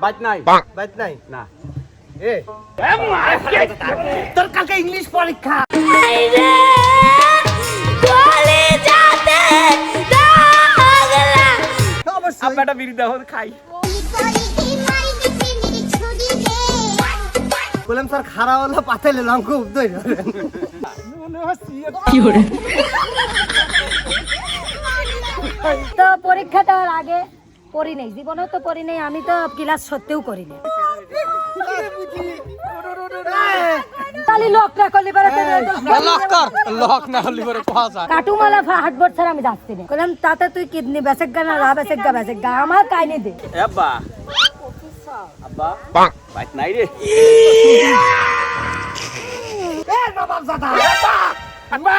Byte নাই byte নাই না এ তোর কালকে ইংলিশ পরীক্ষা অবশ্যই আব্বাটা বিড়ি দাও খাই বললাম স্যার খারাপ হলো পাতাইলে লঙ্কা উদ্দই তো পরীক্ষা দেওয়ার আগে পড়ি নেই জীবনেও তো পড়ি নেই আমি তো ক্লাস সত্যিও করি না খালি লক না করলে লক না হলে পরে কোয়া যায় কাটুমালা হাটবোর্ড ছাড়া আমি যাচ্ছি না বললাম তাতে তুই কিডনি বেসেক গা না রা বেসেক গা আমার কাইনি দে এ আব্বা আব্বা বাইট নাই রে এ নবাব দাদা আব্বা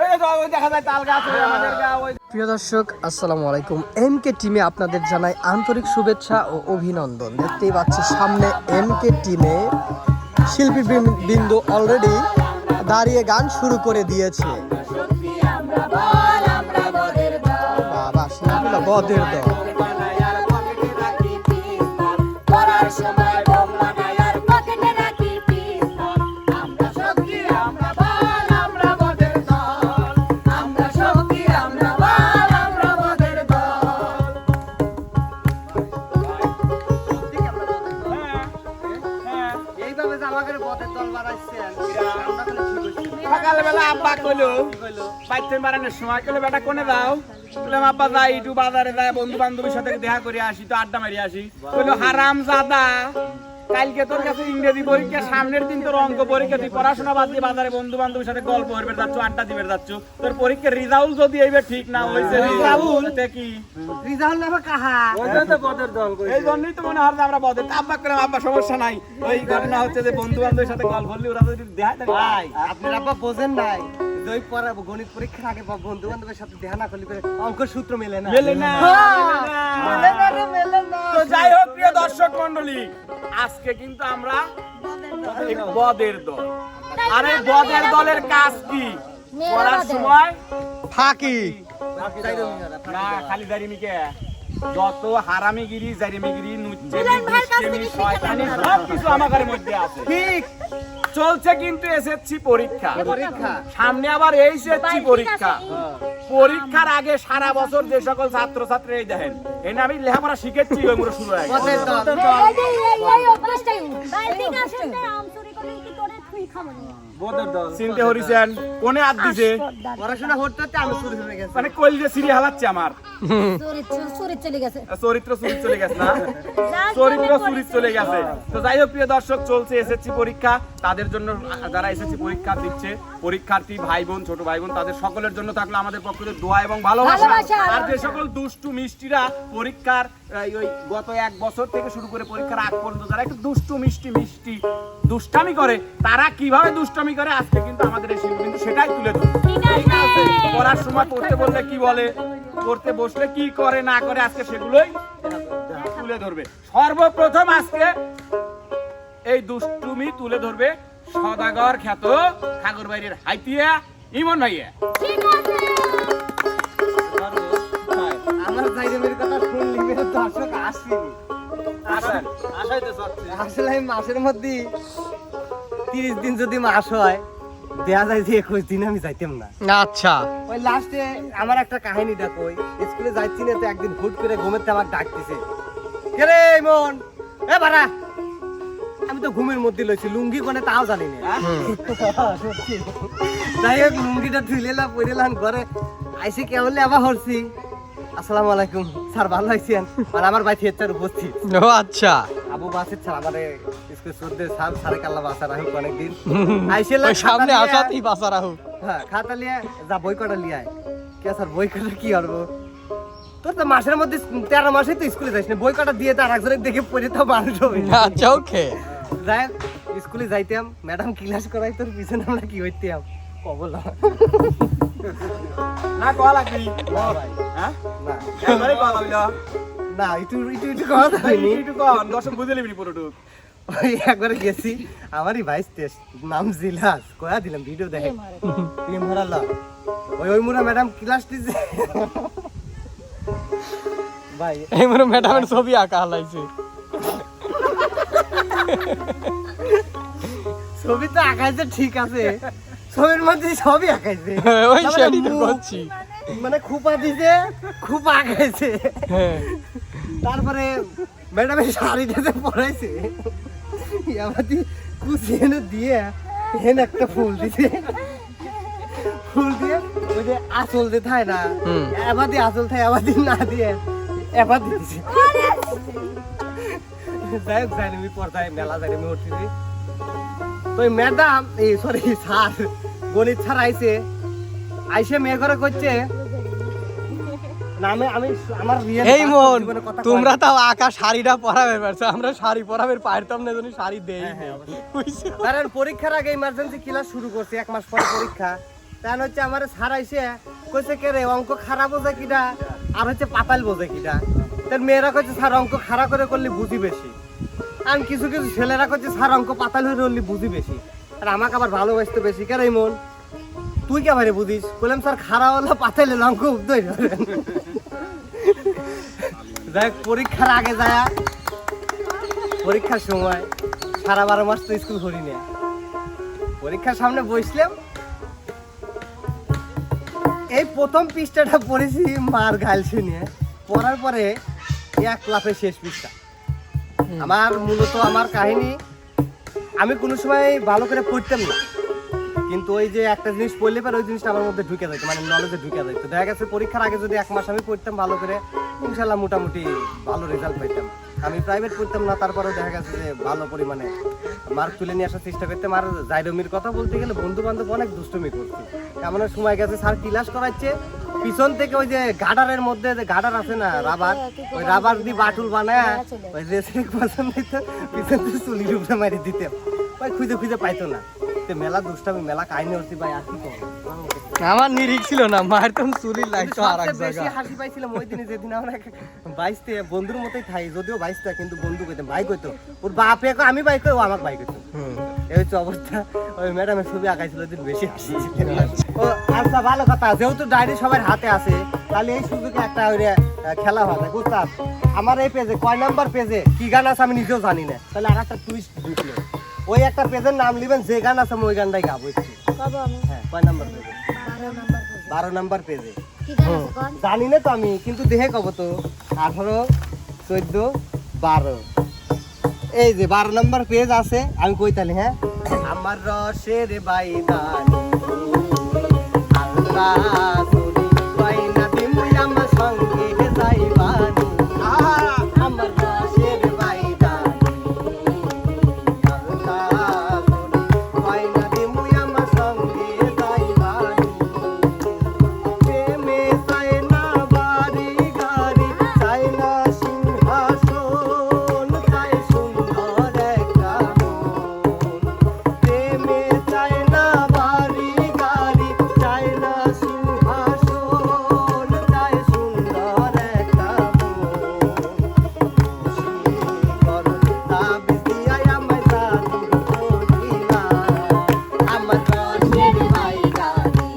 এই দেখা যায় তাল গাছ আমাদের গা ওই প্রিয় দর্শক আসসালামু আলাইকুম এমকে টিমে আপনাদের জানাই আন্তরিক শুভেচ্ছা ও অভিনন্দন। দেখতেই পাচ্ছি সামনে এমকে টিমে শিল্পী বিন্দু অলরেডি দাঁড়িয়ে গান শুরু করে দিয়েছে। বাবা শিল্পীরা বদের দল। এইভাবে যে আমাদের বদের দল বানাইছেন আমরা খালি ঠিক হইছি সকালবেলা আব্বা কইলো বাইতে মারানোর সময় কইলো বেটা কোনে যাও বললাম আব্বা যাই একটু বাজারে যাই বন্ধু বান্ধবের সাথে দেখা করে আসি তো আড্ডা মারি আসি কইলো হারাম জাদা কালকে তোর কাছে ইংরেজি পরীক্ষা সামনের দিন তোর অঙ্ক পরীক্ষা তুই পড়াশোনা বাদ দিয়ে বাজারে বন্ধু বান্ধবের সাথে গল্প করবে যাচ্ছ আড্ডা দিবে যাচ্ছ তোর পরীক্ষার রেজাল্ট যদি এইবার ঠিক না হইছে রেজাল্ট কি রিজাল্ট নেবে কাহা ওইটা তো বদের দল কইছে এই জন্যই তো মনে হয় যে আমরা বদের আব্বা করে আব্বা সমস্যা নাই ওই ঘটনা হচ্ছে যে বন্ধু বান্ধবের সাথে গল্প করলে ওরা যদি দেখা দেয় ভাই আপনার আব্বা বোঝেন নাই ওই পরে গণিত পরীক্ষার আগে বন্ধু বান্ধবের সাথে দেখা না করলে অঙ্ক সূত্র মেলে না মেলে না মেলে না রে মেলে না তো যাই হোক প্রিয় দর্শক মণ্ডলী আজকে কিন্তু আমরা এক বদের দল আর এই বদের দলের কাজ কি পড়ার সময় ফাঁকি না খালি দাঁড়িয়ে যত হারামিগিরি জারিমিগিরি নুচ্চেমি দুষ্টেমি শয়তানি সব কিছু আমাদের মধ্যে আছে ঠিক চলছে কিন্তু এসএসসি পরীক্ষা পরীক্ষা সামনে আবার এইচএসসি পরীক্ষা পরীক্ষার আগে সারা বছর যে সকল ছাত্র ছাত্রী এই দেখেন এই আমি লেখাপড়া শিখেছি ওই মুরে শুরু হয়ে গেছে বদের দল চিনতে হরিছেন কোনে হাত দিছে পড়াশোনা করতে করতে আমি শুরু হয়ে গেছে মানে কইল যে সিরি হালাচ্ছে আমার চরিত্র চলে গেছে চরিত্র চুরি চলে গেছে না চরিত্র চুরি চলে গেছে তো যাই হোক প্রিয় দর্শক চলছে এসএসসি পরীক্ষা তাদের জন্য যারা এসএসসি পরীক্ষা দিচ্ছে পরীক্ষার্থী ভাই বোন ছোট ভাই বোন তাদের সকলের জন্য থাকলো আমাদের পক্ষ থেকে দোয়া এবং ভালোবাসা আর যে সকল দুষ্টু মিষ্টিরা পরীক্ষার ওই গত এক বছর থেকে শুরু করে পরীক্ষার আগ পর্যন্ত যারা একটু দুষ্টু মিষ্টি দুষ্টামি করে তারা কিভাবে দুষ্টামি করে আজকে কিন্তু আমাদের এই শিল্পী কিন্তু সেটাই তুলে ধরে পড়ার সময় পড়তে বললে কি বলে পড়তে বসলে কি করে না করে আজকে সেগুলোই তুলে ধরবে সর্বপ্রথম আজকে এই দুষ্টুমি তুলে ধরবে সদাগর খ্যাত ঠাকুরবাড়ির হাইতিয়া ইমন ভাইয়া আমার জাইরেমের কথা শুনলি মেরে দর্শক আসেনি আসেন আসাইতে চাচ্ছি আসলে আমি মাসের মধ্যে 30 দিন যদি মাস হয় দেয়া যায় যে 21 দিন আমি যাইতাম না আচ্ছা ওই লাস্টে আমার একটা কাহিনী দেখো স্কুলে যাইছি না তো একদিন হুট করে ঘুমের থেকে আমাকে ডাকতেছে কে রে ইমন এ বাড়া আমি তো ঘুমের মধ্যে লইছি লুঙ্গি কোনে তাও জানি না সত্যি। যাই হোক লুঙ্গিটা ধুইলেলা পরিলাম ঘরে আইসি কেমন আবার হরছি আসসালামু আলাইকুম স্যার ভালো আছেন আর আমার ভাই থিয়েটার উপস্থিত ও আচ্ছা আবু বাসির স্যার আমাদের স্কুল সুদ্দে স্যার সারে কাল্লা বাসা রাহি অনেকদিন আইসে ওই সামনে আসাতেই বাসা রাহু হ্যাঁ খাতা লিয়ে যা বই কটা লিয়ে আয় কে স্যার বই কটা কি করবো তোর তো মাসের মধ্যে 13 মাসে তো স্কুলে যাইস না বই কটা দিয়ে তো আর একজনের দেখে পড়ে তো মানুষ হবে না আচ্ছা ওকে যাই স্কুলে যাইতাম ম্যাডাম ক্লাস করাই তোর পিছনে আমরা কি হইতাম কবল না কল লাগবি ভাই হ্যাঁ না একবারে কল হইল না একটু কথা হয়নি একটু কন দর্শক বুঝে নিবি পুরোটুক ওই একবার গেছি আমারই ভাইস টেস্ট নাম জিলাস কয়া দিলাম ভিডিও দেখে প্রেম হারালা ওই মুরা ম্যাডাম ক্লাস দিছে ভাই এই মনে ম্যাডামের ছবি আঁকা হালাইছে ছবি তো আঁকাইছে ঠিক আছে, ছবির মধ্যে সবই আঁকাইছে। ওই তারপরে সেটাই তো মুখ, বলছি। মানে খুপা দিছে, খুপা আঁকাইছে। হ্যাঁ তারপরে ম্যাডামের শাড়িটাতে পরাইছে, ইয়াবাদি কুচি এনে দিয়ে হেন একটা ফুল দিছে, ফুল দিয়ে ওই যে আঁচল যে থাকে না, হুম। এবাদি আঁচল থাকে, এবাদি না দিয়ে এবাদি দিছে। যাই হোক, জানি আমি পর্দায় মেলা জানি আমি উঠতেছি। তো ম্যাডাম এই সরি স্যার, গণিত স্যার আইসে মেয়ে ঘরে করছে না, আমি আমার real এই মন, জীবনের কথা তোমরা কয়। তাও আঁকা শাড়িটা পরাবে পারছো, আমরা শাড়ি পরাবে পারতাম না, জানি শাড়ি দেই হ্যাঁ, বুঝছো? কারণ পরীক্ষার আগে ইমার্জেন্সি ক্লাস শুরু করছি, 1 মাস পরে পরীক্ষা। তাহলে হচ্ছে আমার স্যার আইসে কইছে কে রে অঙ্ক খারাপ বোঝে কিটা, আর হচ্ছে পাতাল বোঝে কিটা। তার মেয়েরা কইছে স্যার অঙ্ক খারাপ করে করলে বুঝি বেশি, আর কিছু কিছু ছেলেরা কইছে স্যার অঙ্ক পাতাল হয়ে করলে বুঝি বেশি, আর আমাকে আবার ভালোবাসতে বেশি। কে রে মন, তুই কে ভারে বুঝিস? বললাম স্যার খারাপ হলো পাতালে অঙ্ক উদ্দই ধরেন। যাই হোক, পরীক্ষার আগে যায়, পরীক্ষার সময় সারা 12 মাস তো স্কুল করি না, পরীক্ষার সামনে বসলাম, এই প্রথম পৃষ্ঠাটা পড়েছি মার গাল শুনিয়ে, পড়ার পরে এক লাফে শেষ পৃষ্ঠা। আমার মূলত আমার কাহিনী, আমি কোনো সময় ভালো করে পড়তাম না, কিন্তু ওই যে একটা জিনিস পড়লে পরে ওই জিনিসটা আমার মধ্যে ঢুকে যেত, মানে নলেজে ঢুকে যেত। দেখা গেছে পরীক্ষার আগে যদি 1 মাস আমি পড়তাম ভালো করে, ইনশাল্লাহ মোটামুটি ভালো রেজাল্ট পাইতাম। আমি প্রাইভেট পড়তাম না, তারপরেও দেখা গেছে যে ভালো পরিমাণে মার্ক তুলে নিয়ে আসার চেষ্টা করতাম। আর জাইরমির কথা বলতে গেলে বন্ধু বান্ধব অনেক দুষ্টুমি করছে, এমন সময় গেছে স্যার ক্লাস করাচ্ছে, পিছন থেকে ওই যে গাডারের মধ্যে যে গাডার আছে না রাবার, ওই রাবার দিয়ে বাটুল বানায় ওই রেসিং পছন্দ দিত, পিছন থেকে চুলির উপরে মারি দিতে, ওই খুঁজে খুঁজে পাইতো না। তো মেলা দুষ্টামি, মেলা কাহিনী হচ্ছে ভাই, আর কি করবো। আমার নিরিখ ছিল না, মায়ের তো চুরি লাগতো আর এক সবচেয়ে বেশি জায়গা। হাসি পাইছিলাম ওই দিনে, যেদিন আমরা বাইসতে বন্ধুর মতোই থাই, যদিও বাইসটা কিন্তু বন্ধু কইতাম, ভাই কইতো, ওর বাপে কয় আমি ভাই কই, ও আমাকে ভাই কইতো। এই হচ্ছে অবস্থা। ওই ম্যাডামের ছবি আঁকাইছিল, ওই দিন বেশি হাসি। ও আচ্ছা, ভালো কথা, যেহেতু ডায়েরি সবার হাতে আছে, তাহলে এই সুযোগে একটা ওই খেলা হয় না বুঝতাম। আমার এই পেজে কয় নাম্বার পেজে কি গান আছে আমি নিজেও জানি না, তাহলে আর একটা টুইস্ট ঢুকলো, ওই একটা পেজের নাম লিবেন, যে গান আছে আমি ওই গানটাই গাবো একটু। হ্যাঁ, কয় নাম্বার পেজে? 12 নাম্বার পেজে। জানি না তো আমি, কিন্তু দেখে কব তো, 18, 14, 12, এই যে 12 নাম্বার পেজ আছে, আমি কইতালি। হ্যাঁ, আমার রসের বাইদানি আল্লাহ তুমি বাইনা দিমুই আমার সঙ্গে যাইবানি, আমার রসের বাইদানি আল্লাহ তুমি বাইনা দিমুই আমার সঙ্গে যাইবানি, প্রেমে চাই না বাড়ি গাড়ি, চাই না সিংহাসন, চাই সুন্দর একটা মন, প্রেমে চাই না বাড়ি গাড়ি, চাই না সিংহাসন, চাই সুন্দর একটা মন, খুশি করো তাবিজ দিয়াই আমায় জাদু করিলা, আমার রসের বাইগানি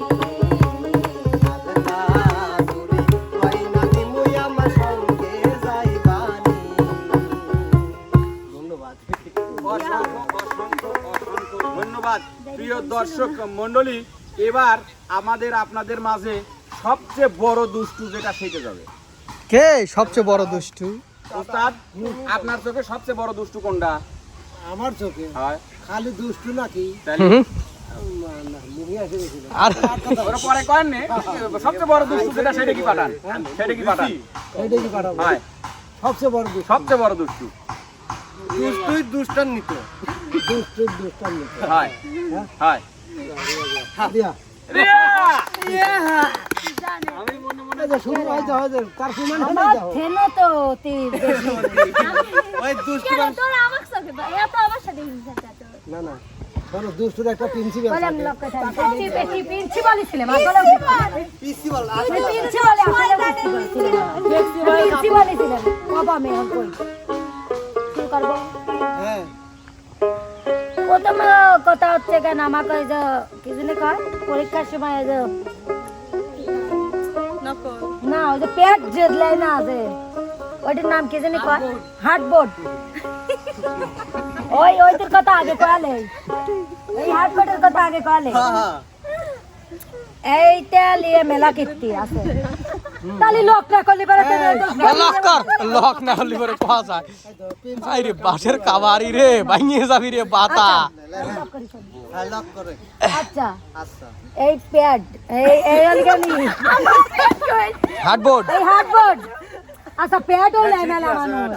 ধন্যবাদ প্রিয় দর্শক মন্ডলী। এবার আপনাদের মাঝে সবচেয়ে বড় দুষ্টু যেটা শিখে যাবে। কে সবচেয়ে বড় দুষ্টু? ওস্তাদ, আপনার চোখে সবচেয়ে বড় দুষ্টু কোনটা? আমার চোখে হয় খালি দুষ্টু নাকি? তাহলে আর ওরা পরে কয়েন নে, সবচেয়ে বড় দুষ্টু যেটা সেটা কি পাঠান? সেটা কি পাঠান? এটাই কি পাঠাবো? হয় সবচেয়ে বড় দুষ্টু, সবচেয়ে বড় দুষ্টু দুষ্টুই দুষ্টান্বিত, দুষ্টু দুষ্টান্বিত। হয় হয় দিয়া রিয়া! শুরু হয় যাও, তার প্রমাণ আমার থেনো তো তীর বেশি। ওই দুষ্টু না না, ধরো দুষ্টুর একটা প্রিন্সিপাল বললাম লোকটা বেশি বেশি প্রিন্সিপালই ছিলাম, আসলে প্রিন্সিপাল প্রিন্সিপালই প্রিন্সিপালই ছিলাম। বাবা মেয়ে কই কি করবো? হ্যাঁ, প্রথম কথা হচ্ছে কেন আমাকে ওই যে কি জানি কয় পরীক্ষার সময় ওই যে না ওই যে পেট জেদলাই না আছে, ওইটার নাম কি জানি কয় হার্ডবোর্ড, ওই তোর কথা আগে কয়ালে, এই হাটবোর্ডের কথা আগে কয়ালে। এইটা লিয়ে মেলা কীর্তি আছে, তাহলে লক না করলে বেড়াতে লক না হলে পরে কোয়া যায় ভাই রে বাসের কাবারি রে ভাঙিয়ে যাবি রে বাতা। আচ্ছা এই প্যাড এই হার্ডবোর্ড এই হাটবোর্ড, আচ্ছা প্যাডও লাই মেলা মানুষ,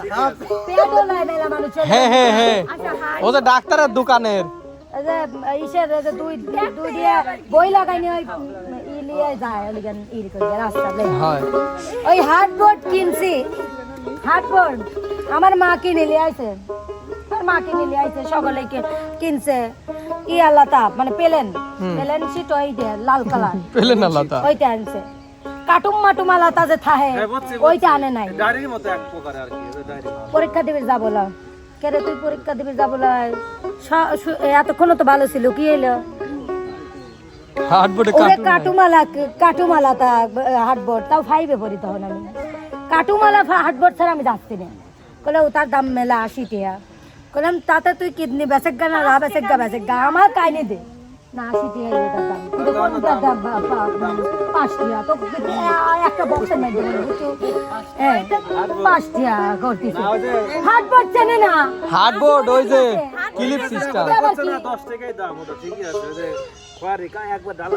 প্যাডও লাই মেলা মানুষ। হ্যাঁ হ্যাঁ হ্যাঁ আচ্ছা ও যে ডাক্তারের দোকানের এই যে ইসের যে দুই দিয়ে বই লাগাইনি ওই ইলিয়ে যায় ওলিগান ইল করে রাস্তা লে। হয় ওই হাটবোর্ড কিনছি, হাটবোর্ড আমার মা কিনে নিয়ে আইছে, আর মা কিনে নিয়ে আইছে, সকলে কিনছে। ই আলাদা মানে পেলেন সিট ওই দিয়ে লাল কালার পেলেন না লতা ওইটা আনছে। কাটুম মাটুম আলাদা যে থাহে ওইটা আনে নাই। ডায়েরির মতো এক প্রকার আর কি, ডায়েরি। পরীক্ষা দিবি যাবো লা, কেরে তুই পরীক্ষা দিবি যাবো লা, এতক্ষণ তো ভালো ছিল, কি এলো হার্ডবোর্ডে ওরে কাটুমালা তা হাটবোর্ড, তাও ফাইভে পড়ি তখন আমি। কাটুমালা হাটবোর্ড ছাড়া আমি যাচ্ছি না। বলে ও তার দাম মেলা 80 টাকা। বললাম তাতে তুই কিডনি বেচেগা না রা বেচেগা আমার কাইনে দে না, 80 টাকা এটার দাম। কিন্তু কোনটার দাম 5 টাকা, তো একটা বক্সের নাই দেবেন বুঝছো? হ্যাঁ 5 টাকা করতেছে। হাটবোর্ড চেনে না, হার্ডবোর্ড ওই যে ক্লিপ সিস্টেম। 10 টাকাই দাম, ওটা ঠিকই আছে। যে কোয়ারি কা একবার ডালা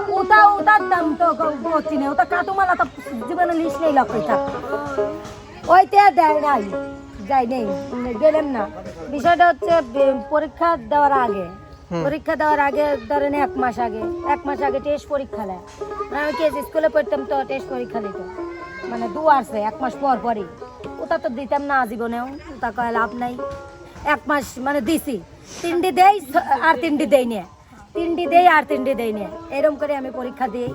ওটার দাম তো করছি না, ওটা কাটুমালা তো জীবনে লিস্ট নেই লক্ষ্য থাক, ওইটা দেয় নাই, যাই নেই গেলাম না। বিষয়টা হচ্ছে পরীক্ষা দেওয়ার আগে ধরেন 1 মাস আগে টেস্ট পরীক্ষা নেয়। আমি কি স্কুলে পড়তাম তো টেস্ট পরীক্ষা দিত, মানে 2 আসছে 1 মাস পরই, ওটা তো দিতাম না জীবনেও, ওটা কয় লাভ নাই। 1 মাস মানে দিছি, 3টি দেই আর 3টি দেই না, 3টি দেই আর 3টি দেই না, এরকম করে আমি পরীক্ষা দিই।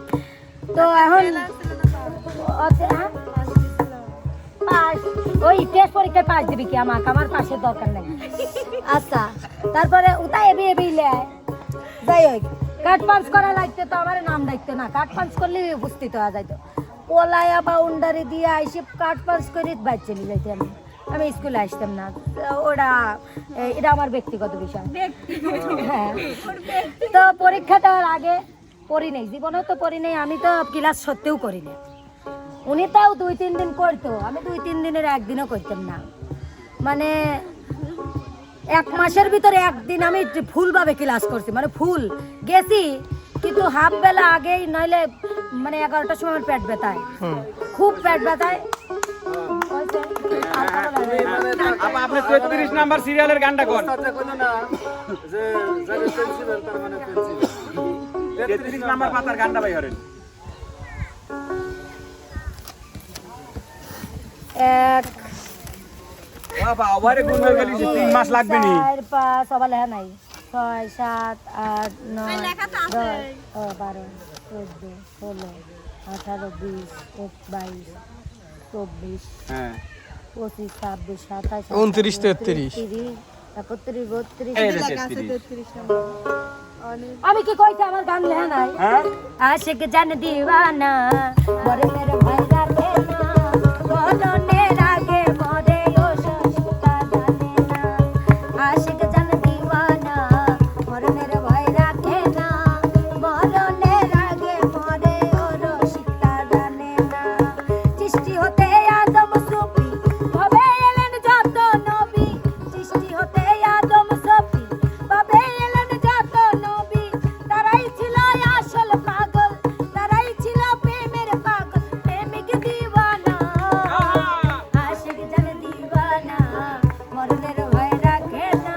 তো এখন পাস, ওই টেস্ট পরীক্ষায় পাস দিবি কি, আমার পাশের দরকার নাই। আচ্ছা তারপরে ওটা এবি লেয়, যাই হোক কার্ড পাঞ্চ করা লাগতো তো আমার নাম দেখতো না, কার্ড পাঞ্চ করলে উপস্থিত হওয়া যাইতো। পোলায়া বাউন্ডারি দিয়ে আইসে কার্ড পাঞ্চ করে বাইর চলে যাইতে আমি স্কুলে আসতাম না। ওটা এটা আমার ব্যক্তিগত বিষয়। হ্যাঁ তো পরীক্ষা দেওয়ার আগে পড়ি নেই, জীবনেও তো পড়ি নেই, আমি তো ক্লাস সত্যিও করি না। উনি তাও 2-3 দিন করতো, আমি 2-3 দিনের একদিনও করতাম না। মানে 1 মাসের ভিতরে 1 দিন আমি ফুলভাবে ক্লাস করছি, মানে ফুল গেছি, কিন্তু হাফ বেলা আগেই, নইলে মানে 11টার সময় আমার পেট ব্যথায়, খুব পেট ব্যথায়। আপনি 33 নাম্বার সিরিয়ালের গানটা কোন? যে যাদের পেন্সিল তার মানে পেন্সিল 33 নাম্বার পাতার গানটা ভাই হরেন। 1 বাবা ওভারে গুণ হয়ে গেলি যে 3 মাস লাগবে নি। 4 5 সবাই লেখা নাই, 6 7 8 9 10 12 14 16 18 20 22 24 হ্যাঁ 25 26 27 29 33 31 এই 32 আমি কি কইছি আমার গান লেখা নাই? হ্যাঁ आशिक जन दीवाना मोरे मेरे भाई राखे ना बोलने रागे मोरे ओ शशुका जाने ना आशिक जन दीवाना मोरे मेरे भाई राखे ना बोलने रागे मोरे ओ रशिका जाने ना चिश्ती होते आदम सुफी भवे एलन जातो नबी चिश्ती होते आदम सुफी भवे एलन जातो नबी তারাই ছিল আসল পাগল, তারাই ছিল প্রেমের পাগল, প্রেমিক দিওয়ানা আশিক জান দিওয়ানা মরণের ভয় রাখে না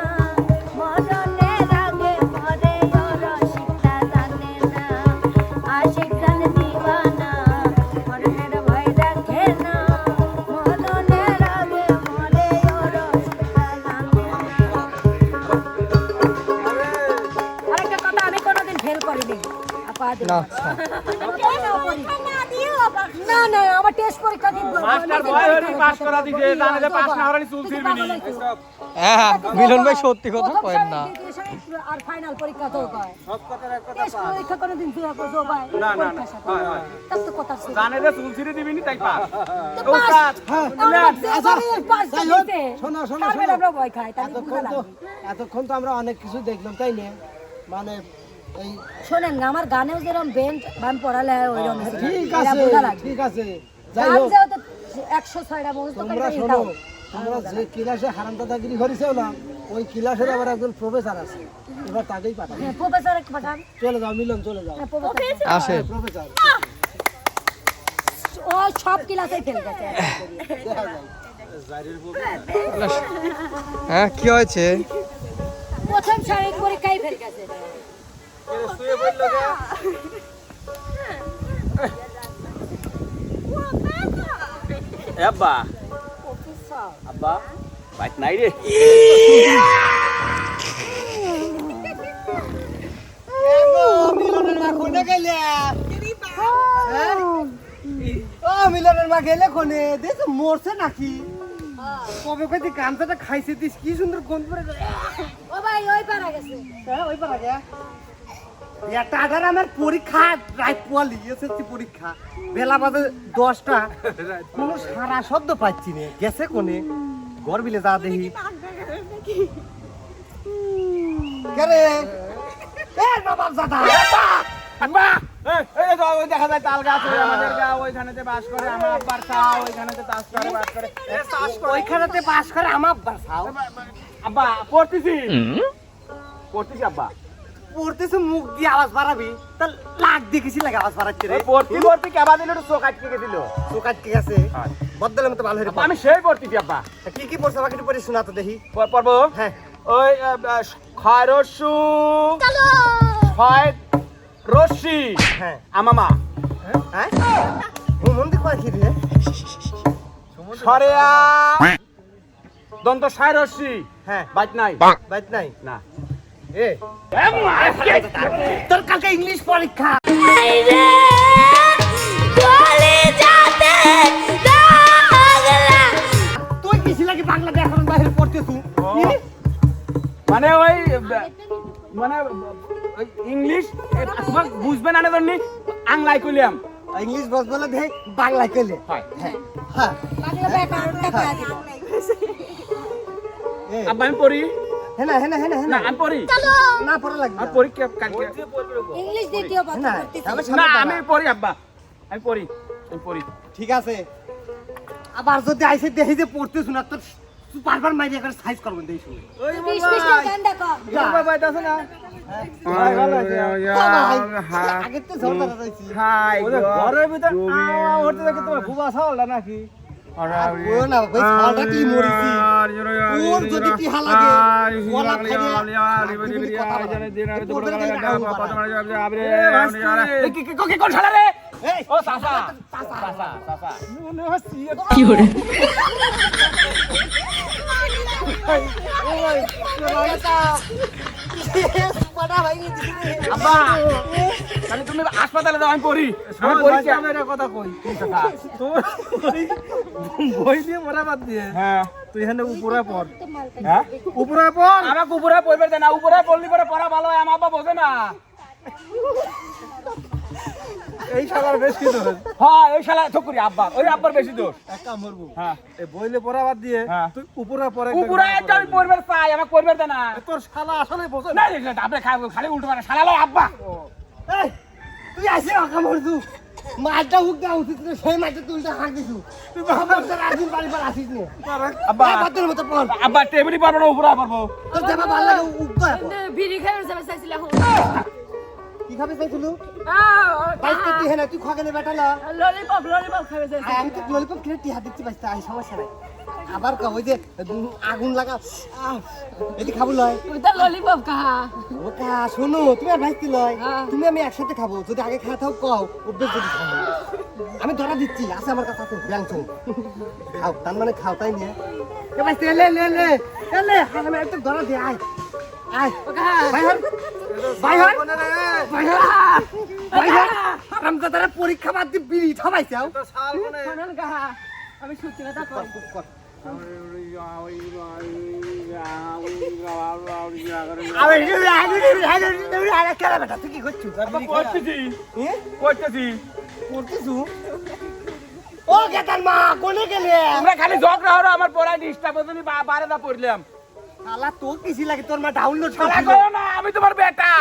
মরণের আগে মরে ও রসিকতা জানে না আশিক জান দিওয়ানা মরণের ভয় রাখে না মরণের আগে মরে ও রসিকতা জানে না। আরেকটা কথা, আমি কোনোদিন ফেল করিনি আপা দিন। না আচ্ছা না না আমার টেস্ট পরীক্ষা দিব মাস্টার ভয় হলি পাস করা দিছে, জানে যে পাস না হরানি চুল ছিড়বি নি। হ্যাঁ মিলন ভাই সত্যি কথা কয়েন না। আর ফাইনাল পরীক্ষা তো কয় সব কথার এক কথা টেস্ট পরীক্ষা কোনোদিন জোড়া করে জো ভাই না, না, না। পরীক্ষার সাথে হয়, হয়। তার তো কথা ছিল জানে যে চুল ছিঁড়ে দিবিনি তাই পাস তো পাস আমরা যেবারই পাস যাই হোক, দিতে শোনো, শোনো, তারপরে শোনো। আমরা ভয় খাই তাহলে বুঝা এতক্ষণ তো লাগে এতক্ষণ তো আমরা অনেক কিছু দেখলাম তাই না মানে এই শোনেন না, আমার গানেও যেরকম বেঞ্চ বান পড়ালে ওইরকম ঠিক আছে ঠিক আছে যাই গান হোক যেও তো 106টা মুখস্থ করে তোমরা দিয়ে শোনো দাও। তোমরা যে ক্লাসে হারামদাদাগিরি করেছো না ওই ক্লাসের আবার একজন প্রফেসর আছে এবার তাকেই পাঠাই হ্যাঁ, প্রফেসর এক পাঠান চলে যাও মিলন চলে যাও হ্যাঁ, প্রফেসর আসে প্রফেসর ও সব ক্লাসেই ফেল গেছে দেখা যায় হ্যাঁ কি হয়েছে প্রথম শারীরিক পরীক্ষায় ফেল গেছে আব্বা আব্বা বাইক নাই রে মিলনের মা কোনে গেলে ও মিলনের মা গেলে কোনে দেখ মরছে নাকি কবে কইতে গামছাটা খাইছে দিস কি সুন্দর গন্ধ পড়ে ও ভাই ওই পারা গেছে ওই পারা গে একটা আধার আমার পরীক্ষা রাত পোয়ালি এসএসসি পরীক্ষা বেলা বাজে 10টা কোনো সারা শব্দ পাচ্ছি না গেছে কোনে ঘর বিলে যা দেখি কেরে এ নবাব দাদা আব্বা এই তো ওই দেখা যায় তাল গাছ ওই আমাদের গা ওইখানেতে বাস করে আমার আব্বার খাও ওইখানেতে চাষ করে বাস করে ওইখানেতে পাস করে আমার বাসাও আব্বা পড়তেছি আব্বা পড়তেছে মুখ দিয়ে আওয়াজ বাড়াবি তা লাগ দেখেছি লাগে আওয়াজ বাড়াচ্ছে রে পড়তে কেবা দিল একটু চোখ আটকে গেছিল চোখ আটকে গেছে হ্যাঁ। বদলের মতো ভালো হয়ে আব্বা, আমি সেই পড়তেছি আব্বা কি কি পড়ছে আমাকে একটু পড়ে শোনা তো দেখি পড়বো হ্যাঁ ওই খয়রসু ছয় রশ্মি হ্যাঁ আমামা হ্যাঁ ও মন দিয়ে কয় কি রে সরেয়া দন্ত সাই রশ্মি হ্যাঁ বাইক নাই বাইত নাই না এ তোর কালকে ইংলিশ পরীক্ষা তুই কিছু লাগে বাংলা ব্যাকরণ বাইরে পড়তেছু মানে ওই মানে ওই ইংলিশ তোমার বুঝবে না জন্য আংলাই কইলাম ইংলিশ বস বলে দে বাংলা কইলে হয় হ্যাঁ বাংলা ব্যাকরণটা কয়া দিল এ আব্বা আমি পড়ি হেনা হেনা হেনা না হেনা আমি পড়ি না পড়া লাগবে আর পরীক্ষা কালকে ইংলিশ দ্বিতীয় পাতা না পড়তেছি আমার না সামনে আমি পড়ি আব্বা আমি পড়ি ঠিক আছে আবার যদি আইসে দেখি যে পড়তেছ না তো বারবার মাইরিয়া করে সাইজ করবেন দেখি শুনে বিশ বিশটা গান দেখো আগে তো জোরদার রয়েছি হাই ঘরের ভিতর হতে দেখে তোমার খুব আশা হল নাকি ও না ভাই ছালটা কি মরিছি ওর যদি কি হালাগে গলা ফাড়িয়া কোন শালা রে এই ও সাসা সাসা মনে হচ্ছে পাড়া ভাই আব্বা তাহলে তুমি হাসপাতালে যাও আমি পড়ি আমি পরীক্ষা কথা কই বই দিয়ে মরা বাদ দিয়ে হ্যাঁ তুই এখানে উপরে পড় হ্যাঁ উপরে পড় আমাকে উপরে পড়বে না উপরে পড়লি পরে পড়া ভালো হয় আমার আব্বা বোঝে না এই শালার বেশি দোষ হ্যাঁ এই শালা ঠকুরি আব্বা ওই আব্বার বেশি দোষ এক কাম করবো হ্যাঁ এই বইলে পড়া বাদ দিয়ে হ্যাঁ। তুই উপরে পড়ে উপরে একটা আমি পড়বে চাই আমাকে পড়বে দে না তোর শালা আসলে বোঝে না না আপনি খালি উল্টো পারে শালা লয় আব্বা এই তুই আসে আকা মরছু মারটা হুক দাও উচিত রে সেই মারটা তুই উল্টা হাঁক দিছু তুই বাবার তোর আদিন বাড়ি পার আসিস নে আব্বা বাদের মতো পড় আব্বা টেবিলি পারবো না উপরে পারবো তোর দেবা ভালো লাগে উগা বিড়ি খাই যাবে চাইছিল কি খাবে চাইছিলু বাইক তুই হেনা তুই খাগেনে বেটালা ললিপপ খাবে চাইছিল আমি তো ললিপপ খেলে টিহা দিচ্ছি বাইতে আই সমস্যা নাই আবার কও ওই যে আগুন লাগা এদি খাবো লয় তুই তো ললিপপ খা ওটা শোনো তুমি আর ভাইতে লয় তুমি আমি একসাথে খাবো যদি আগে খাওয়া থাও কও অভ্যেস যদি খাবো আমি ধরা দিচ্ছি আছে আমার কাছে আছে ব্যাংক খাও তার মানে খাও তাই নিয়ে এ ভাই লে লে লে লে আমি একটু ধরা দি আয় আয় ভাই হন ভাই হন ভাই হন ভাই হন রামদাদার পরীক্ষা বাদ দি বিড়ি থামাইছাও শোনান গা আমি সত্যি কথা কই তুই কি করছিস করতেছু ও গেতার মা কোনে গেলে তোমরা খালি ঝগড়া হলো আমার পড়ায় ডিস্টার্ব হতো নি বারেদা পড়লাম শালা তো কিছি লাগে তোর মা ডাউনলোড শালা করো না আমি তোমার বেটা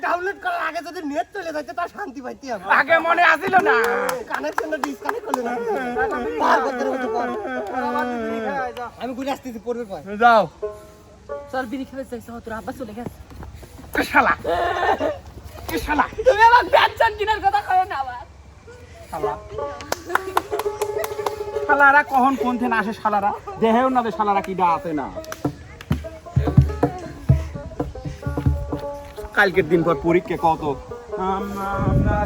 ডাউনলোড করার আগে যদি নেট চলে যাচ্ছে তার শান্তি পাইতি আমি আগে মনে আসিল না কানেকশনটা ডিসকানেক্ট করলে না পার করতে হবে তো কর আমি ঘুরে আসতেছি পড়বে পর যাও চল বিড়ি খেতে চাইছো তোর আব্বা চলে গেছে শালা শালা তুমি আমার ব্যাচান কিনার কথা কয় না আবার শালা শালারা কখন কোন থেকে আসে শালারা দেহেও না দে শালারা কি আছে না কালকের দিন পর পরীক্ষা কত আমরা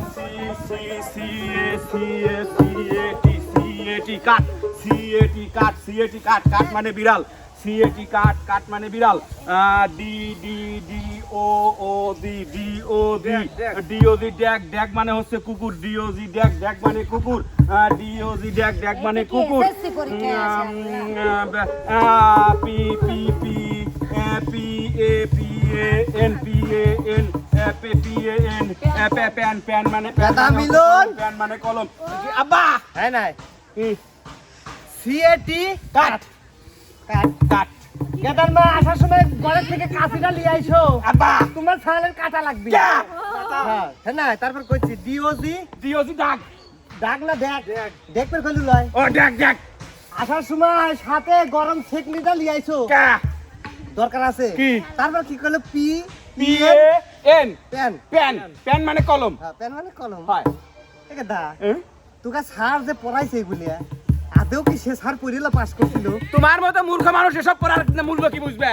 কাট মানে বিড়াল সিএটি কাট মানে বিড়াল ডি ডি ডি ও ও ডি ডি ও ডি ডিওজি ড্যাগ মানে হচ্ছে কুকুর ডিওজি ড্যাগ মানে কুকুর ডিওজি ড্যাগ মানে কুকুর P P P P A P A N P A N P A N pan মানে প্যান মানে কলম আব্বা হ্যাঁ নাই সিএটি কাট কাট গেতার মা আসার সময় ঘরের থেকে কাঁচিটা নিয়ে আইছো আব্বা তোমার ছালের কাটা লাগবে হ্যাঁ না তারপর কইছি ডিওজি ডাক না দেখ পর কইলু লয় ও ড্যাগ আসার সময় সাথে গরম সেকনিটা নিয়ে আইছো দরকার আছে কি? তারপর কি কইলো P P A N pan মানে কলম হ্যাঁ পেন মানে কলম হয় একে দা তোকে স্যার যে পড়াইছে এগুলিয়া আদেও কি সে স্যার পড়িলা পাস করছিল তোমার মতো মূর্খ মানুষ এসব পড়ার মূল্য কি বুঝবে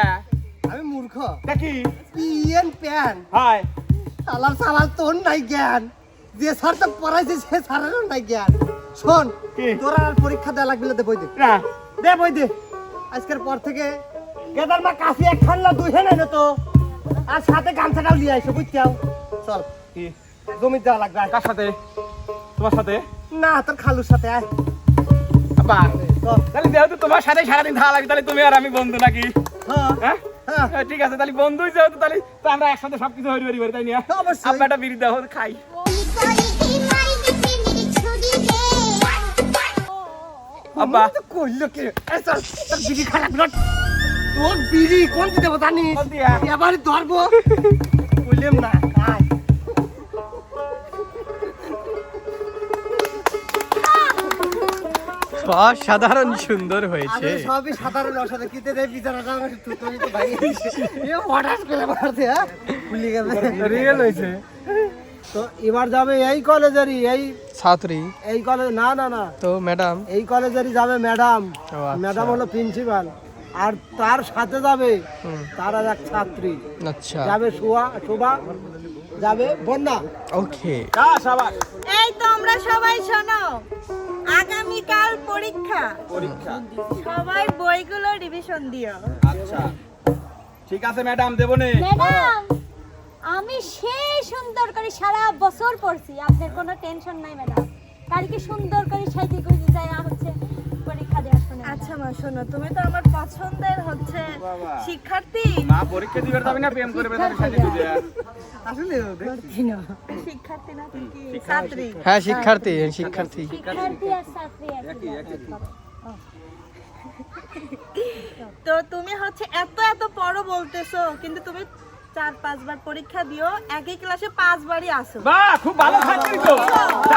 আমি মূর্খ দেখি পিএন প্যান হয় সালাল তোর নাই জ্ঞান যে স্যার তো পড়াইছে সে স্যারেরও নাই জ্ঞান শোন কি? তোরা আর পরীক্ষা দেওয়া লাগবে দে বই দে না দে বই দে আজকের পর থেকে গেদার মা কাশি এক খান্না দুই হেনে না তো আর সাথে গামছাটাও নিয়ে আইসো বুঝছাও চল কি জমি দেওয়া লাগবে আয়। কার সাথে তোমার সাথে না তোর খালুর সাথে আয় আব্বা চল তাহলে যেহেতু তোমার সাথে সারাদিন থাকা লাগবে তাহলে তুমি আর আমি বন্ধু নাকি হ্যাঁ হ্যাঁ হ্যাঁ ঠিক আছে তাহলে বন্ধুই যেহেতু তাহলে তো আমরা একসাথে সবকিছু হরি হরি করে তাই নিয়ে অবশ্যই। আব্বা একটা বিড়ি দাও খাই আব্বা তো কইলো কি এই চল তোর বিড়ি খা লাগলো তোর বিড়ি কোন দিতে দেবো জানিস কোন দিয়া? এবারে ধরবো কইলাম না আয় অসাধারণ সুন্দর হয়েছে আরে সবই সাধারণ অসাধারণ কিতে রে বিচারাটা তুই তো ভাই এ হঠাৎ করে মারতে হ্যাঁ ভুলে গেছে রিয়েল হয়েছে তো এবার যাবে এই কলেজেরই ছাত্রী এই কলেজ না না না তো ম্যাডাম এই কলেজেরই যাবে ম্যাডাম ও আচ্ছা। ম্যাডাম হলো প্রিন্সিপাল আর তার সাথে যাবে তার আর এক ছাত্রী আচ্ছা যাবে শোভা যাবে বন্যা ওকে সাবাস এই তোমরা সবাই শোনো আগামীকাল পরীক্ষা সবাই বইগুলো রিভিশন দিও আচ্ছা ঠিক আছে ম্যাডাম দেবো নে ম্যাডাম আমি সেই সুন্দর করে সারা বছর পড়ছি আপনার কোনো টেনশন নাই ম্যাডাম কালকে সুন্দর করে সাইতে করে যায় হচ্ছে পরীক্ষা দেওয়ার সময় আচ্ছা মা শোনো তুমি তো আমার পছন্দের হচ্ছে বাবা। শিক্ষার্থী মা পরীক্ষা দিবে যাবে না প্রেম করবে তাহলে সাথে দিবে আসলে শিক্ষার্থী না তুমি কি ছাত্রী হ্যাঁ শিক্ষার্থী শিক্ষার্থী শিক্ষার্থী আর ছাত্রী একই তো তুমি হচ্ছে এত এত পড়ো বলতেছো কিন্তু তুমি 4-5 বার পরীক্ষা দিও একই ক্লাসে 5 বারই আসো বাহ খুব ভালো ছাত্রী তো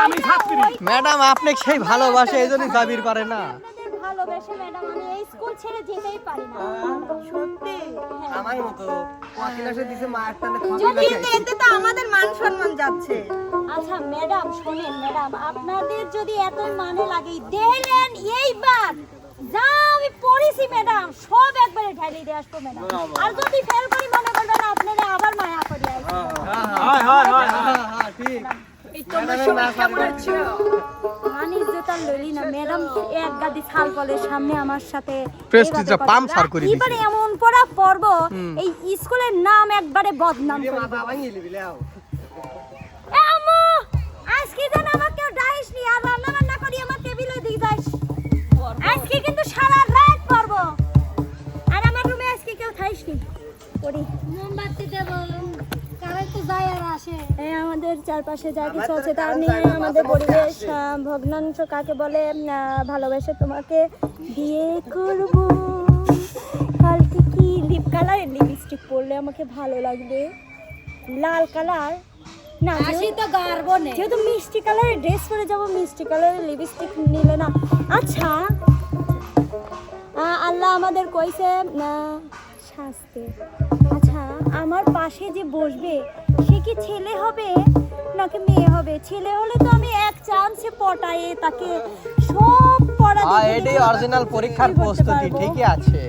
আমি ছাত্রী ম্যাডাম আপনি সেই ভালোবাসে এই জন্যই জাবির পারে না আপনাদের ভালোবাসে ম্যাডাম আমি এই স্কুল ছেড়ে যেতেই পারি না সত্যি আমার মতো ক্লাসে দিছে মা একটা না যদি এতে তো আমাদের মান সম্মান যাচ্ছে আচ্ছা ম্যাডাম শোনেন ম্যাডাম আপনাদের যদি এতই মানে লাগে দেখলেন এইবার যা আমি পড়েছি ম্যাডাম সব একবারে ঢালি দিয়ে আসবো ম্যাডাম আর যদি ফেল করি মনে করবেন আপনারা আবার মায়া করি আসবো হ্যাঁ ঠিক এই তোমরা সবাই কেমন আছো মানি যেটা লইলি না ম্যাডাম এক গাদি ছাল কলের সামনে আমার সাথে প্রেস্টিজটা পাম্প সার করে দিয়েছে। এবারে এমন পড়া পড়ব এই স্কুলের নাম একবারে বদনাম করে মাথা ভাঙিয়ে নিবি লাও আম্মু আজকে যেন আমাকে কেউ ডাইস নি আর রান্না বান্না করি আমার টেবিলে দিয়ে যাস আজকে কিন্তু সারা রাত পড়ব আর আমার রুমে আজকে কেউ থাইস নি পড়ি। মোমবাতি দেব, কারে তো যায় আর আসে। এই আমাদের চারপাশে যা কিছু আছে তা নিয়ে আমাদের পরিবেশ ভগ্নাংশ কাকে বলে ভালোবেসে তোমাকে বিয়ে করব। কালকে কি লিপ কালারের লিপস্টিক পরলে আমাকে ভালো লাগবে? লাল কালার না, আসি তো গর্ব নেই। যেহেতু মিষ্টি কালারের ড্রেস পরে যাবো, মিষ্টি কালারের লিপস্টিক নিলে না। আচ্ছা আল্লাহ আমাদের কইছে শাস্তে। আচ্ছা আমার পাশে যে বসবে সে কি ছেলে হবে নাকি মেয়ে হবে? ছেলে হলে তো আমি এক চান্সে পটায়ে তাকে সব পড়া দিয়ে এটাই অরিজিনাল পরীক্ষার প্রস্তুতি, ঠিকই আছে।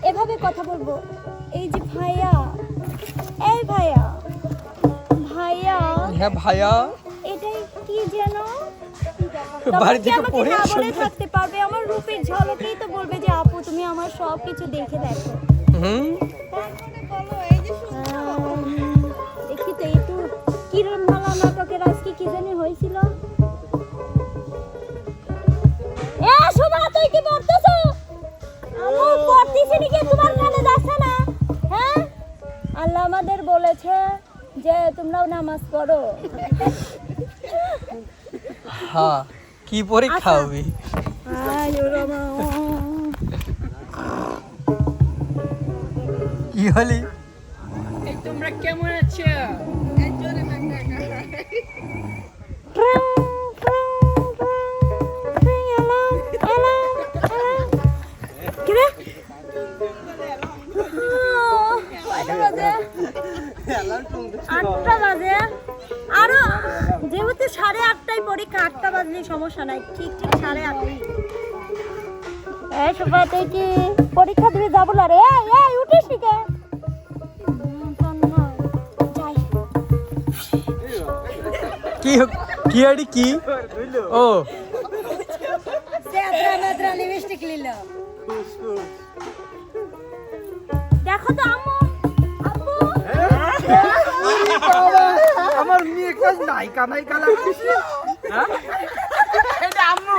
এভাবে কথা বলবো। এই যে ভাইয়া, এই ভাইয়া, ভাইয়া, হ্যাঁ ভাইয়া, এটাই কি যেন বাড়ি থেকে আমাকে পড়ে না বলে শুনতে- থাকতে পারবে? আমার রূপের ঝলকেই তো বলবে যে আপু তুমি আমার সব কিছু দেখে দেখো। হুম, দেখি তো একটু কিরণমালা নাটকের আজকে কি জানি হয়েছিল। এ শোভা, তুই কি পড়তেছো? আমি পড়তেছি নাকি তোমার কানে যাচ্ছে না? হ্যাঁ, আল্লাহ আমাদের বলেছে যে তোমরাও নামাজ পড়ো। হ্যাঁ, কি পরীক্ষা আচ্ছা। হবে? কি হলি? কিরে? কয়টা বাজে? 8টা বাজে। আরো যেহেতু 8:30টায় পরীক্ষা, 8টা বাজলে সমস্যা নাই। ঠিক 8:30। এই শোভা, তুই কি পরীক্ষা দিতে যাবো না রে? এই উঠিস নি কে? যাই। কি কি আইডি কি? ও লিপস্টিক লিল। দেখো তো আম্মু, আব্বু, আমার মেয়ে কাজ নায়িকা নায়িকা লাগছে। এটা আম্মু।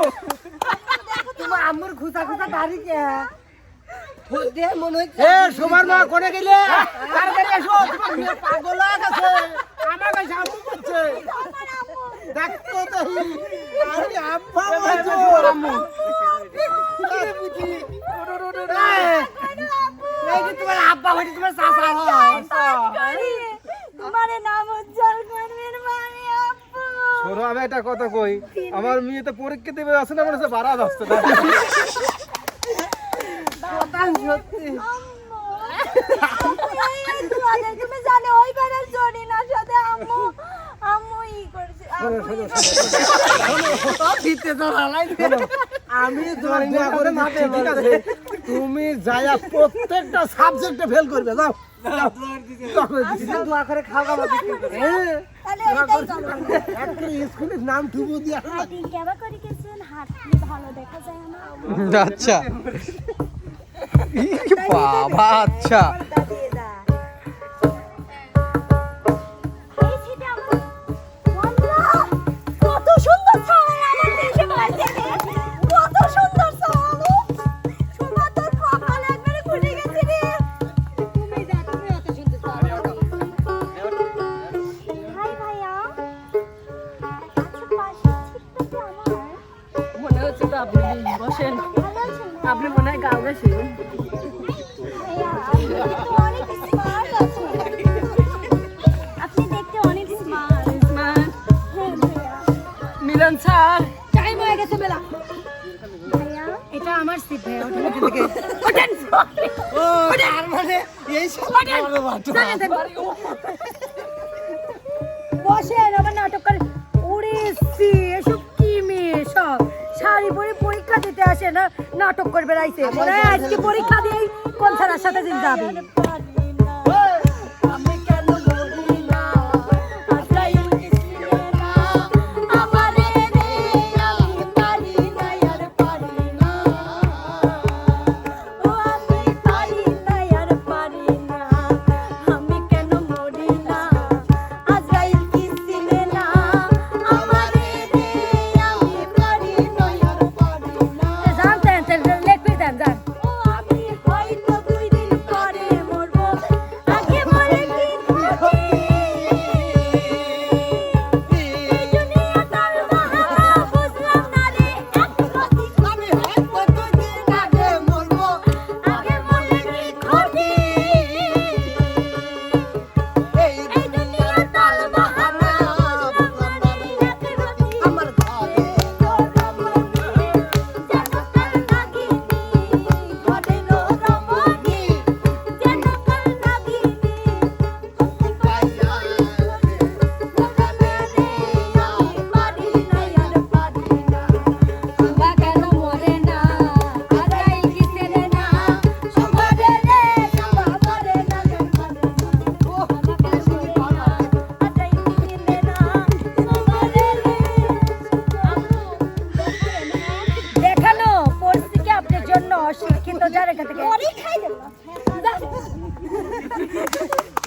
তোমার আম্মুর খুঁজা খুঁজা দাড়ি কে দে মনে হচ্ছে। এ সোমার মা কোনে গেলে? তাড়াতাড়ি এসো, তোমার মেয়ে পাগল হয়ে গেছে। আমার কাছে আম্মু করছে। দেখতো তো আরে আব্বা বাজো আম্মু। এই যে তোমার আব্বা হইছে, তোমার চাচা হয়। তোমারে নাম উজ্জ্বল করবেন মানে আব্বু। শোনো, আমি একটা কথা কই, আমার মেয়ে তো পরীক্ষা দেবে আছে না, মনে হচ্ছে বাড়া যাচ্ছে না। সত্যি তুমি জানো ওই বারের জরিনার সাথে আম্মু আম্মু ই করেছে। আমি তোমার দোয়া করে মাঠে, ঠিক আছে? তুমি যায়া প্রত্যেকটা সাবজেক্টে ফেল করবে, যাও দোয়া করে খাওয়া খাওয়া তাহলে এটাই চলো। স্কুলের নাম ঠুবু দিয়া। হাঁটি কেবা করে গেছেন, হাঁটলে ভালো দেখা যায় না। আচ্ছা, বাবা, আচ্ছা। দাদিয়ে দা এই সিটে আমার আল্লাহ, কত সুন্দর ছাওয়া আমার দেশে বাড়িতে। কত সুন্দর ছাওয়া, শোনা তোর কপালে একবারে খুলে গেছে রে। তুমি দেখো, তুমি অত সুন্দর হাই ভাইয়া। আচ্ছা পাশে সিটটা আমার মনে হচ্ছে তো আপনি বসেন, ভালো আছেন? আপনি মনে হয় গাও গেছেন। ভাইয়া, আপনি তো অনেক স্মার্ট আছেন। আপনি দেখতে অনেক স্মার্ট। হ্যাঁ ভাইয়া। মিলন স্যার, টাইম হয়ে গেছে মেলা। ভাইয়া এটা আমার সিট ভাই, ও তার মানে এই সব বসেন, আবার নাটক করে। ওরে সি, এসব কি মেয়ে সব শাড়ি পরে পরীক্ষা দিতে আসে না, নাটক করে বেড়াইছে। মনে হয় আজকে পরীক্ষা দিয়ে কোন ছাড়ার সাথে দিন যাবে। আমি কেন বলি না আজরাইল কিসিলে না আমারে রে আমি পারি না আর পারি না ও আমি পারি না আর পারি না আমি কেন মরি না আজরাইল কিসিলে না আমারে রে আমি পারি না আর পারি না জানতেন লেখ করে দেন, যান। ও আমি হয়তো 2 দিন পরে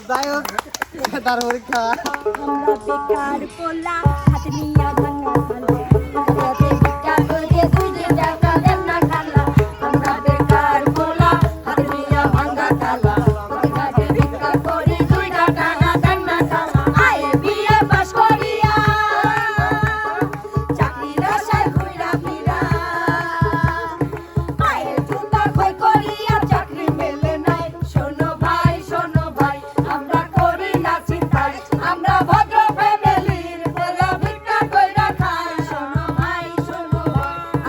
যাই হোক তার পরীক্ষা আমরা বেকার পোলা হাত নিয়া ভাঙা খালা হাতে ভিক্ষা করে দুই টাকা দেন না খালা আমরা বেকার পোলা হাত নিয়া ভাঙা খালা হাতে ভিক্ষা করে দুই টাকা দেন না খালা আয়ে বিয়ে পাস করিয়া চাকরির আশায় ঘুরা ফিরা আয়ে জুতা খই করিয়া চাকরি মেলে নাই শোনো ভাই আমরা করি না চিন্তাই আমরা ভদ্র ফ্যামিলির পোলা ভিক্ষা কইরা খাই শোনো ভাই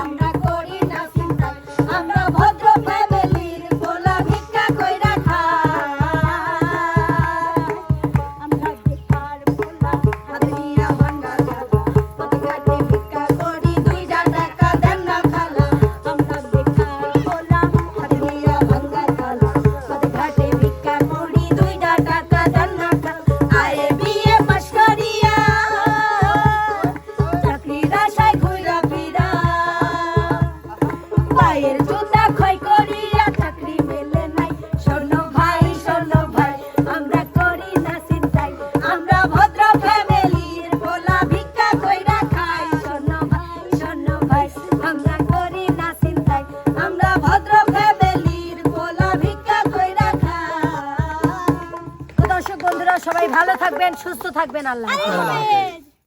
আমরা করি না চিন্তাই আমরা ভদ্র ফ্যামিলির পোলা ভিক্ষা কইরা খাই আমরা বেকার পোলা হাত নিয়া ভাঙা খালা পথঘাটে ভিক্ষা করি দুই টাকা দেন না খালা আমরা বেকার পোলা হাত নিয়া ভাঙা খালা পথঘাটে ভিক্ষা করি দুই টাকা দেন না খালা আয়ে বিয়ে পাস করিয়া চাকরির আশায় ঘুরা ফিরা পায়ের জুতা ক্ষয় করিয়া চাকরি মেলে নাই শোনো ভাই আমরা করি না চিন্তাই আমরা ভদ্র ফ্যামিলির পোলা ভিক্ষা কইরা খাই শোনো ভাই আমরা করি না চিন্তাই আমরা ভদ্র ফ্যামিলির পোলা ভিক্ষা কইরা খাই। তো দর্শক বন্ধুরা সবাই ভালো থাকবেন সুস্থ থাকবেন আল্লাহ হাফেজ।